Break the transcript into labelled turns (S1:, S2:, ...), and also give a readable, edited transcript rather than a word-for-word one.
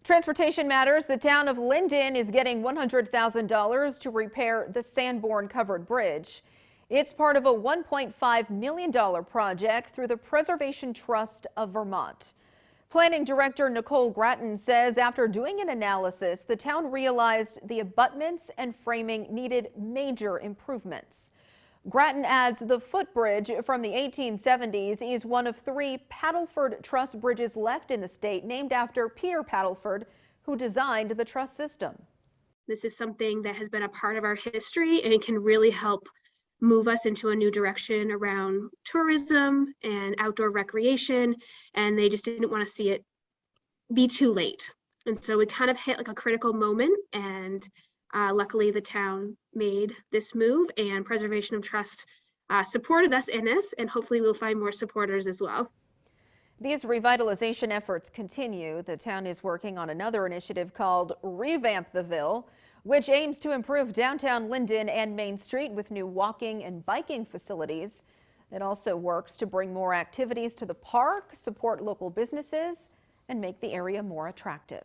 S1: Transportation matters. The town of Lyndon is getting $100,000 to repair the Sanborn Covered Bridge. It's part of a $1.5 million project through the Preservation Trust of Vermont. Planning Director Nicole Gratton says after doing an analysis, the town realized the abutments and framing needed major improvements. Gratton adds the footbridge from the 1870s is one of 3 Paddleford truss bridges left in the state, named after Peter Paddleford, who designed the truss system.
S2: This is something that has been a part of our history, and it can really help move us into a new direction around tourism and outdoor recreation, and they just didn't want to see it be too late. And so we kind of hit like a critical moment, and luckily the town made this move, and Preservation of Trust supported us in this, and hopefully we'll find more supporters as well.
S1: These revitalization efforts continue. The town is working on another initiative called Revamp the Ville, which aims to improve downtown Lyndon and Main Street with new walking and biking facilities. It also works to bring more activities to the park, support local businesses, and make the area more attractive.